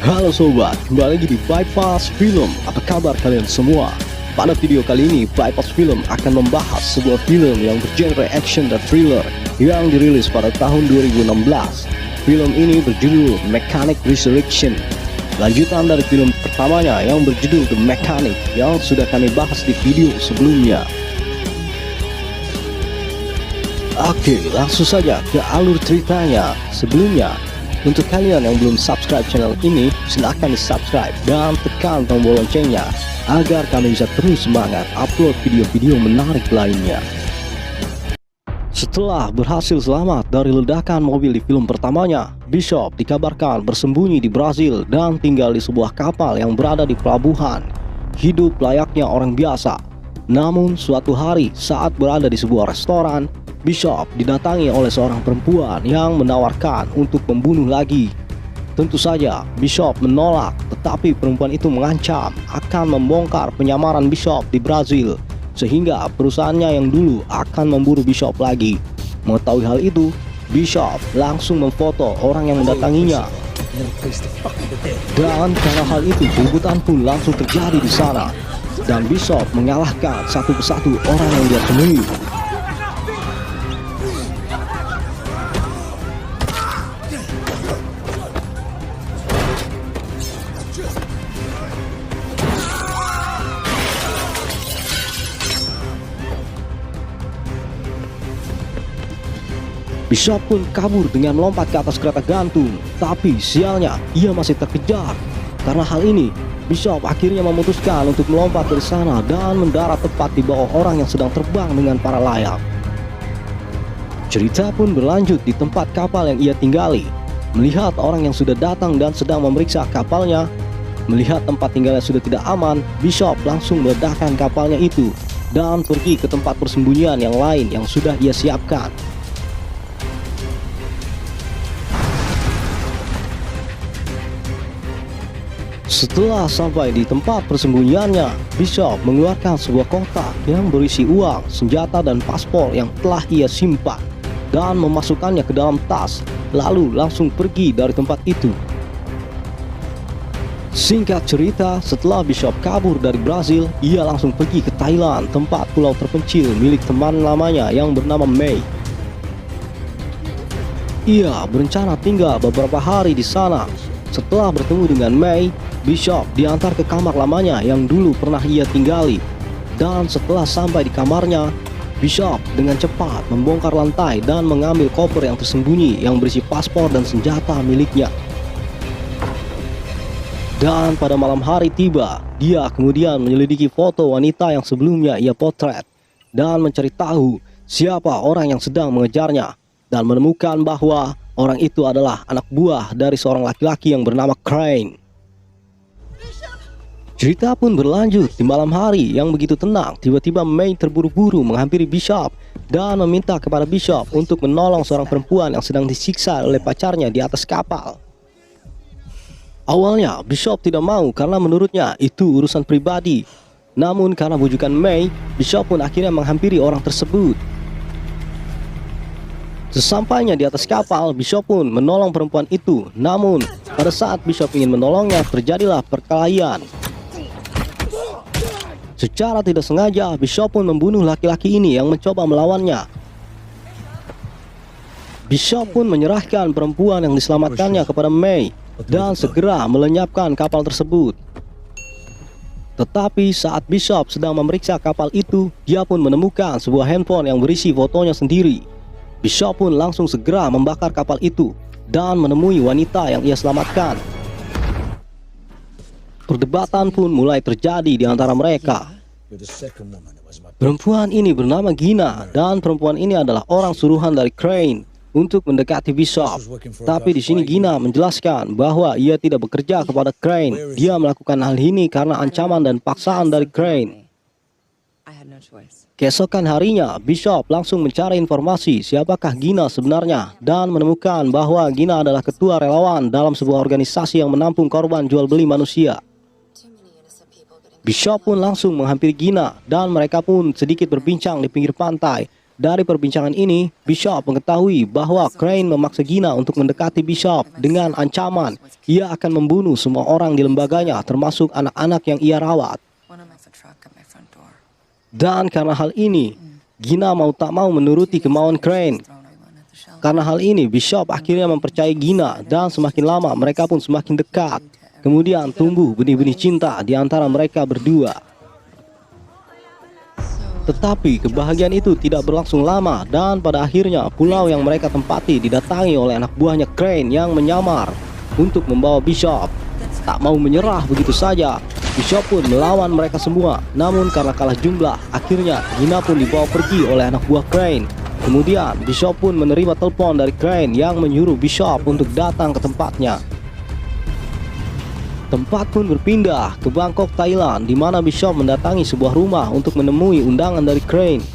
Halo sobat, kembali lagi di Bypass Film. Apa kabar kalian semua? Pada video kali ini, Bypass Film akan membahas sebuah film yang bergenre action dan thriller yang dirilis pada tahun 2016. Film ini berjudul Mechanic Resurrection, lanjutan dari film pertamanya yang berjudul The Mechanic yang sudah kami bahas di video sebelumnya. Oke, langsung saja ke alur ceritanya. Sebelumnya, untuk kalian yang belum subscribe channel ini, silahkan di subscribe dan tekan tombol loncengnya agar kami bisa terus semangat upload video-video menarik lainnya. Setelah berhasil selamat dari ledakan mobil di film pertamanya, Bishop dikabarkan bersembunyi di Brazil dan tinggal di sebuah kapal yang berada di pelabuhan, hidup layaknya orang biasa. Namun suatu hari saat berada di sebuah restoran, Bishop didatangi oleh seorang perempuan yang menawarkan untuk membunuh lagi. Tentu saja Bishop menolak, tetapi perempuan itu mengancam akan membongkar penyamaran Bishop di Brazil, sehingga perusahaannya yang dulu akan memburu Bishop lagi. Mengetahui hal itu, Bishop langsung memfoto orang yang mendatanginya. Dan karena hal itu, keributan pun langsung terjadi di sana, dan Bishop mengalahkan satu persatu orang yang dia temui. Bishop pun kabur dengan melompat ke atas kereta gantung, tapi sialnya ia masih terkejar. Karena hal ini, Bishop akhirnya memutuskan untuk melompat dari sana dan mendarat tepat di bawah orang yang sedang terbang dengan para layang. Cerita pun berlanjut di tempat kapal yang ia tinggali. Melihat orang yang sudah datang dan sedang memeriksa kapalnya, melihat tempat tinggalnya sudah tidak aman, Bishop langsung meledakkan kapalnya itu dan pergi ke tempat persembunyian yang lain yang sudah ia siapkan. Setelah sampai di tempat persembunyiannya, Bishop mengeluarkan sebuah kotak yang berisi uang, senjata, dan paspor yang telah ia simpan dan memasukkannya ke dalam tas, lalu langsung pergi dari tempat itu. Singkat cerita, setelah Bishop kabur dari Brazil, ia langsung pergi ke Thailand, tempat pulau terpencil milik teman lamanya yang bernama May. Ia berencana tinggal beberapa hari di sana. Setelah bertemu dengan May, Bishop diantar ke kamar lamanya yang dulu pernah ia tinggali. Dan setelah sampai di kamarnya, Bishop dengan cepat membongkar lantai dan mengambil koper yang tersembunyi yang berisi paspor dan senjata miliknya. Dan pada malam hari tiba, dia kemudian menyelidiki foto wanita yang sebelumnya ia potret dan mencari tahu siapa orang yang sedang mengejarnya, dan menemukan bahwa orang itu adalah anak buah dari seorang laki-laki yang bernama Crane. Cerita pun berlanjut di malam hari yang begitu tenang. Tiba-tiba May terburu-buru menghampiri Bishop dan meminta kepada Bishop untuk menolong seorang perempuan yang sedang disiksa oleh pacarnya di atas kapal. Awalnya Bishop tidak mau karena menurutnya itu urusan pribadi. Namun karena bujukan May, Bishop pun akhirnya menghampiri orang tersebut. Sesampainya di atas kapal, Bishop pun menolong perempuan itu. Namun, pada saat Bishop ingin menolongnya, terjadilah perkelahian. Secara tidak sengaja, Bishop pun membunuh laki-laki ini yang mencoba melawannya. Bishop pun menyerahkan perempuan yang diselamatkannya kepada May dan segera melenyapkan kapal tersebut. Tetapi saat Bishop sedang memeriksa kapal itu, dia pun menemukan sebuah handphone yang berisi fotonya sendiri. Bishop pun langsung segera membakar kapal itu dan menemui wanita yang ia selamatkan. Perdebatan pun mulai terjadi di antara mereka. Perempuan ini bernama Gina, dan perempuan ini adalah orang suruhan dari Crane untuk mendekati Bishop. Tapi di sini Gina menjelaskan bahwa ia tidak bekerja kepada Crane. Dia melakukan hal ini karena ancaman dan paksaan dari Crane. Keesokan harinya, Bishop langsung mencari informasi siapakah Gina sebenarnya dan menemukan bahwa Gina adalah ketua relawan dalam sebuah organisasi yang menampung korban jual beli manusia. Bishop pun langsung menghampiri Gina dan mereka pun sedikit berbincang di pinggir pantai Dari perbincangan ini, Bishop mengetahui bahwa Crane memaksa Gina untuk mendekati Bishop dengan ancaman ia akan membunuh semua orang di lembaganya, termasuk anak-anak yang ia rawat. Dan karena hal ini, Gina mau tak mau menuruti kemauan Crane. Karena hal ini, Bishop akhirnya mempercayai Gina dan semakin lama mereka pun semakin dekat. Kemudian tumbuh benih-benih cinta di antara mereka berdua. Tetapi kebahagiaan itu tidak berlangsung lama dan pada akhirnya pulau yang mereka tempati didatangi oleh anak buahnya Crane yang menyamar untuk membawa Bishop. Tak mau menyerah begitu saja, Bishop pun melawan mereka semua. Namun karena kalah jumlah, akhirnya Gina pun dibawa pergi oleh anak buah Crane. Kemudian Bishop pun menerima telepon dari Crane yang menyuruh Bishop untuk datang ke tempatnya. Tempat pun berpindah ke Bangkok, Thailand, di mana Bishop mendatangi sebuah rumah untuk menemui undangan dari Crane.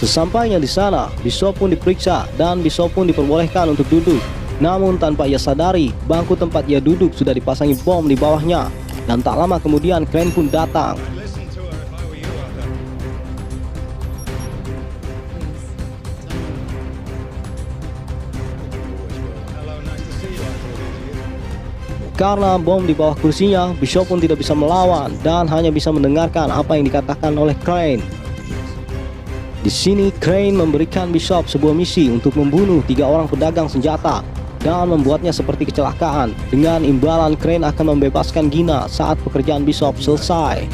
Sesampainya di sana, Bishop pun diperiksa dan Bishop pun diperbolehkan untuk duduk. Namun tanpa ia sadari, bangku tempat ia duduk sudah dipasangi bom di bawahnya. Dan tak lama kemudian Crane pun datang. Karena bom di bawah kursinya, Bishop pun tidak bisa melawan dan hanya bisa mendengarkan apa yang dikatakan oleh Crane. Di sini Crane memberikan Bishop sebuah misi untuk membunuh 3 orang pedagang senjata dan membuatnya seperti kecelakaan. Dengan imbalan Crane akan membebaskan Gina saat pekerjaan Bishop selesai.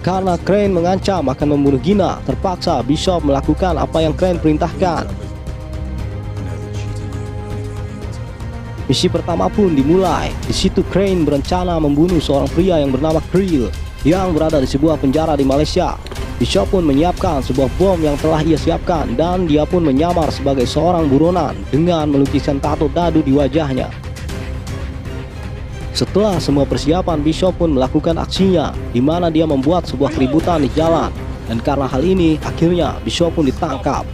Karena Crane mengancam akan membunuh Gina, terpaksa Bishop melakukan apa yang Crane perintahkan. Misi pertama pun dimulai. Di situ Crane berencana membunuh seorang pria yang bernama Krill yang berada di sebuah penjara di Malaysia. Bishop pun menyiapkan sebuah bom yang telah ia siapkan dan dia pun menyamar sebagai seorang buronan dengan melukiskan tato dadu di wajahnya. Setelah semua persiapan, Bishop pun melakukan aksinya di mana dia membuat sebuah keributan di jalan. Dan karena hal ini, akhirnya Bishop pun ditangkap.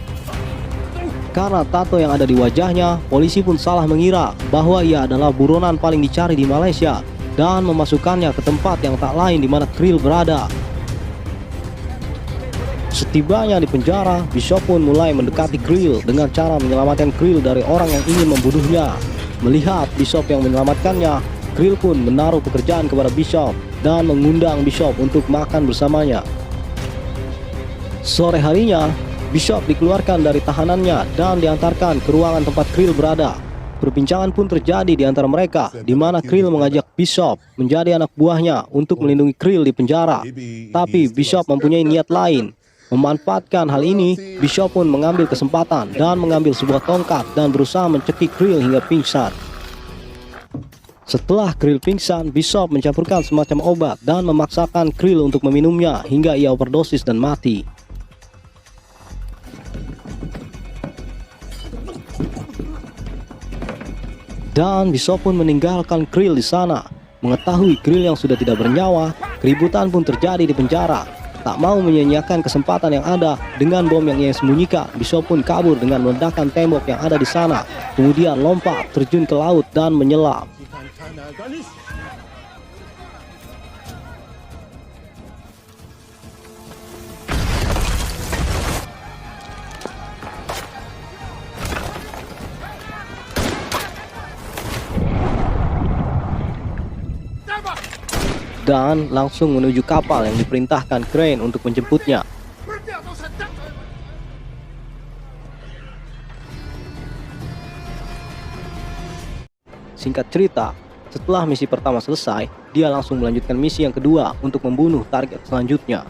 Karena tato yang ada di wajahnya, polisi pun salah mengira bahwa ia adalah buronan paling dicari di Malaysia dan memasukkannya ke tempat yang tak lain di mana Krill berada. Setibanya di penjara, Bishop pun mulai mendekati Krill dengan cara menyelamatkan Krill dari orang yang ingin membunuhnya. Melihat Bishop yang menyelamatkannya, Krill pun menaruh pekerjaan kepada Bishop dan mengundang Bishop untuk makan bersamanya. Sore harinya, Bishop dikeluarkan dari tahanannya dan diantarkan ke ruangan tempat Krill berada. Perbincangan pun terjadi di antara mereka, di mana Krill mengajak Bishop menjadi anak buahnya untuk melindungi Krill di penjara. Tapi Bishop mempunyai niat lain. Memanfaatkan hal ini, Bishop pun mengambil kesempatan dan mengambil sebuah tongkat dan berusaha mencekik Krill hingga pingsan. Setelah Krill pingsan, Bishop mencampurkan semacam obat dan memaksakan Krill untuk meminumnya hingga ia overdosis dan mati. Dan Bishop pun meninggalkan Krill di sana. Mengetahui Krill yang sudah tidak bernyawa, keributan pun terjadi di penjara. Tak mau menyia-nyiakan kesempatan yang ada dengan bom yang ia sembunyikan, Bishop pun kabur dengan meledakkan tembok yang ada di sana. Kemudian lompat, terjun ke laut dan menyelam. Dan langsung menuju kapal yang diperintahkan Crane untuk menjemputnya. Singkat cerita, setelah misi pertama selesai, dia langsung melanjutkan misi yang kedua untuk membunuh target selanjutnya,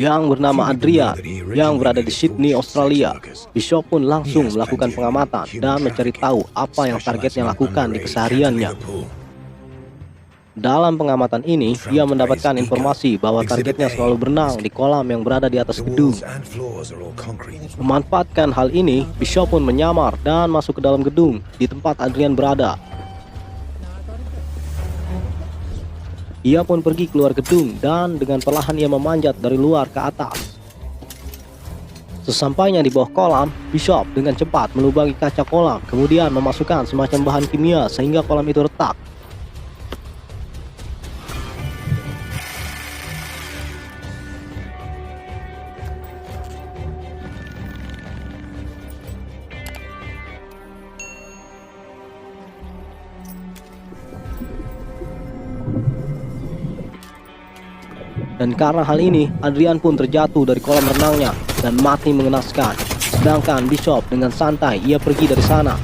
yang bernama Adrian, yang berada di Sydney, Australia. Bishop pun langsung melakukan pengamatan dan mencari tahu apa yang targetnya lakukan di kesehariannya. Dalam pengamatan ini, ia mendapatkan informasi bahwa targetnya selalu berenang di kolam yang berada di atas gedung. Memanfaatkan hal ini, Bishop pun menyamar dan masuk ke dalam gedung di tempat Adrian berada. Ia pun pergi keluar gedung dan dengan perlahan ia memanjat dari luar ke atas. Sesampainya di bawah kolam, Bishop dengan cepat melubangi kaca kolam, kemudian memasukkan semacam bahan kimia sehingga kolam itu retak. Dan karena hal ini, Adrian pun terjatuh dari kolam renangnya dan mati mengenaskan. Sedangkan Bishop dengan santai ia pergi dari sana.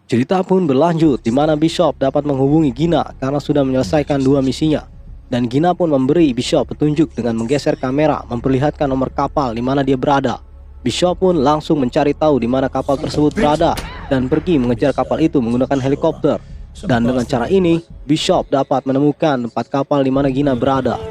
Cerita pun berlanjut di mana Bishop dapat menghubungi Gina karena sudah menyelesaikan 2 misinya. Dan Gina pun memberi Bishop petunjuk dengan menggeser kamera memperlihatkan nomor kapal di mana dia berada. Bishop pun langsung mencari tahu di mana kapal tersebut berada dan pergi mengejar kapal itu menggunakan helikopter. Dan dengan cara ini, Bishop dapat menemukan tempat kapal di mana Gina berada.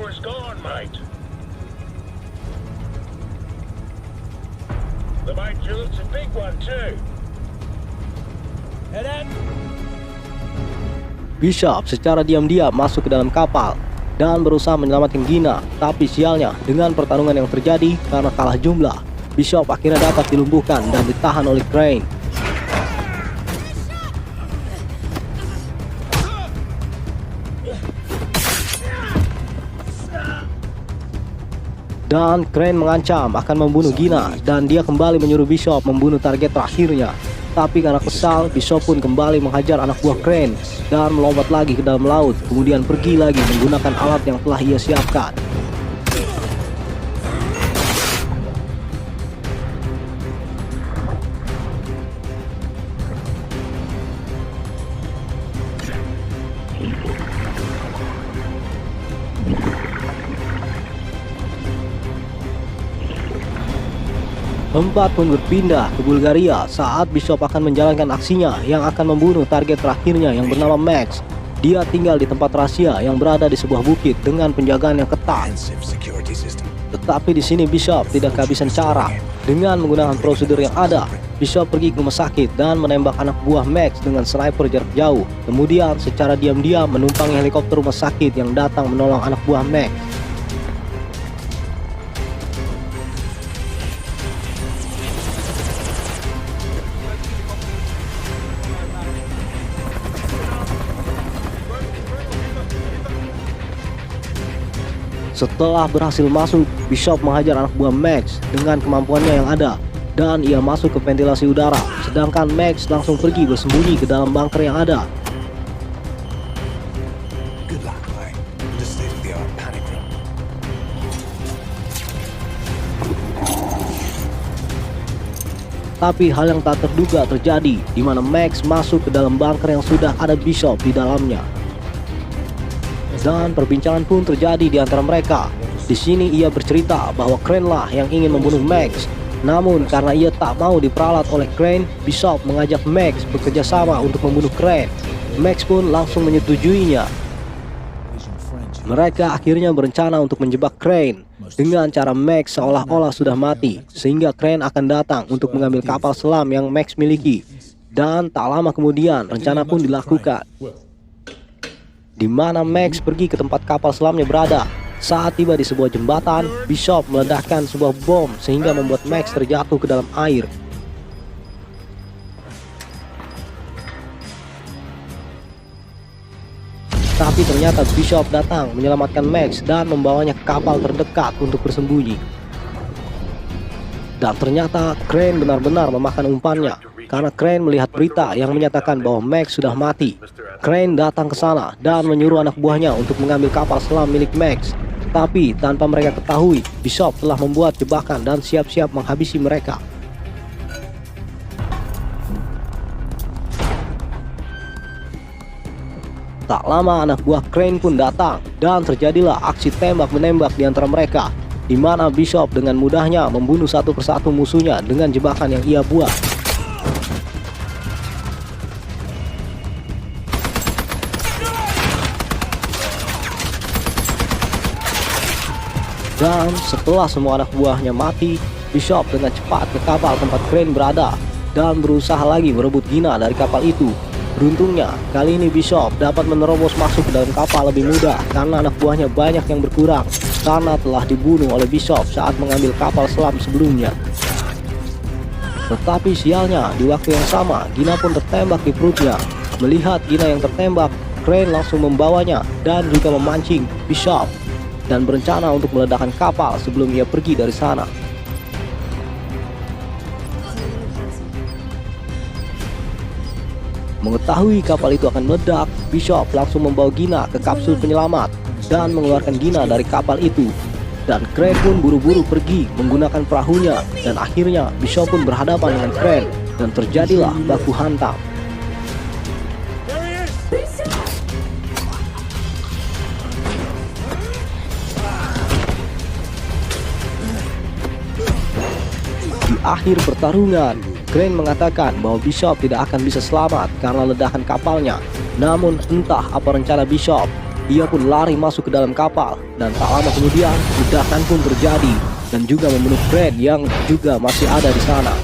Bishop secara diam-diam masuk ke dalam kapal dan berusaha menyelamatkan Gina, tapi sialnya dengan pertarungan yang terjadi karena kalah jumlah, Bishop akhirnya dapat dilumpuhkan dan ditahan oleh Crane. Dan Crane mengancam akan membunuh Gina dan dia kembali menyuruh Bishop membunuh target terakhirnya. Tapi karena kesal, Bishop pun kembali menghajar anak buah Crane dan melompat lagi ke dalam laut, kemudian pergi lagi menggunakan alat yang telah ia siapkan. Tempat pun berpindah ke Bulgaria saat Bishop akan menjalankan aksinya yang akan membunuh target terakhirnya yang bernama Max. Dia tinggal di tempat rahasia yang berada di sebuah bukit dengan penjagaan yang ketat. Tetapi di sini Bishop tidak kehabisan cara. Dengan menggunakan prosedur yang ada, Bishop pergi ke rumah sakit dan menembak anak buah Max dengan sniper jarak jauh. Kemudian secara diam-diam menumpangi helikopter rumah sakit yang datang menolong anak buah Max. Setelah berhasil masuk, Bishop menghajar anak buah Max dengan kemampuannya yang ada dan ia masuk ke ventilasi udara, sedangkan Max langsung pergi bersembunyi ke dalam bunker yang ada. Tapi hal yang tak terduga terjadi di mana Max masuk ke dalam bunker yang sudah ada Bishop di dalamnya. Dan perbincangan pun terjadi di antara mereka. Di sini ia bercerita bahwa Crane lah yang ingin membunuh Max. Namun karena ia tak mau diperalat oleh Crane, Bishop mengajak Max bekerja sama untuk membunuh Crane. Max pun langsung menyetujuinya. Mereka akhirnya berencana untuk menjebak Crane dengan cara Max seolah-olah sudah mati, sehingga Crane akan datang untuk mengambil kapal selam yang Max miliki. Dan tak lama kemudian rencana pun dilakukan, di mana Max pergi ke tempat kapal selamnya berada. Saat tiba di sebuah jembatan, Bishop meledakkan sebuah bom sehingga membuat Max terjatuh ke dalam air. Tapi ternyata Bishop datang menyelamatkan Max dan membawanya ke kapal terdekat untuk bersembunyi. Dan ternyata Crane benar-benar memakan umpannya, karena Crane melihat berita yang menyatakan bahwa Max sudah mati. Crane datang ke sana dan menyuruh anak buahnya untuk mengambil kapal selam milik Max. Tapi tanpa mereka ketahui, Bishop telah membuat jebakan dan siap-siap menghabisi mereka. Tak lama anak buah Crane pun datang dan terjadilah aksi tembak-menembak di antara mereka, di mana Bishop dengan mudahnya membunuh satu persatu musuhnya dengan jebakan yang ia buat. Dan setelah semua anak buahnya mati, Bishop dengan cepat ke kapal tempat Crane berada dan berusaha lagi merebut Gina dari kapal itu. Beruntungnya, kali ini Bishop dapat menerobos masuk ke dalam kapal lebih mudah karena anak buahnya banyak yang berkurang karena telah dibunuh oleh Bishop saat mengambil kapal selam sebelumnya. Tetapi sialnya, di waktu yang sama, Gina pun tertembak di perutnya. Melihat Gina yang tertembak, Crane langsung membawanya dan juga memancing Bishop dan berencana untuk meledakkan kapal sebelum ia pergi dari sana. Mengetahui kapal itu akan meledak, Bishop langsung membawa Gina ke kapsul penyelamat dan mengeluarkan Gina dari kapal itu. Dan Crane pun buru-buru pergi menggunakan perahunya, dan akhirnya Bishop pun berhadapan dengan Crane dan terjadilah baku hantam. Di akhir pertarungan, Crane mengatakan bahwa Bishop tidak akan bisa selamat karena ledakan kapalnya. Namun entah apa rencana Bishop, ia pun lari masuk ke dalam kapal dan tak lama kemudian ledakan pun terjadi dan juga membunuh Crane yang juga masih ada di sana.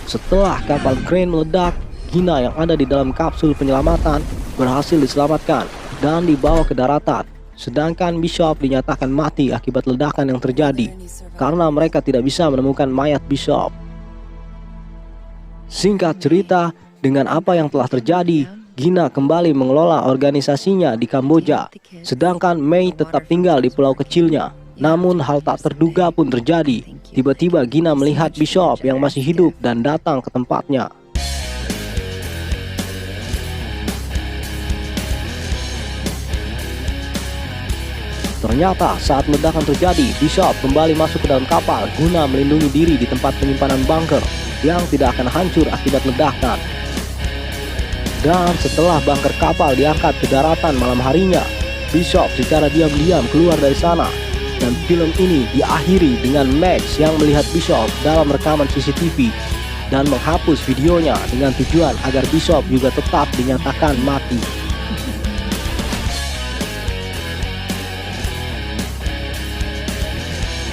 Setelah kapal Crane meledak, Gina yang ada di dalam kapsul penyelamatan berhasil diselamatkan dan dibawa ke daratan. Sedangkan Bishop dinyatakan mati akibat ledakan yang terjadi karena mereka tidak bisa menemukan mayat Bishop. Singkat cerita, dengan apa yang telah terjadi, Gina kembali mengelola organisasinya di Kamboja, sedangkan Mei tetap tinggal di pulau kecilnya. Namun hal tak terduga pun terjadi. Tiba-tiba Gina melihat Bishop yang masih hidup dan datang ke tempatnya. Ternyata saat ledakan terjadi, Bishop kembali masuk ke dalam kapal guna melindungi diri di tempat penyimpanan bunker yang tidak akan hancur akibat ledakan. Dan setelah bunker kapal diangkat ke daratan malam harinya, Bishop secara diam-diam keluar dari sana. Dan film ini diakhiri dengan Max yang melihat Bishop dalam rekaman CCTV dan menghapus videonya dengan tujuan agar Bishop juga tetap dinyatakan mati.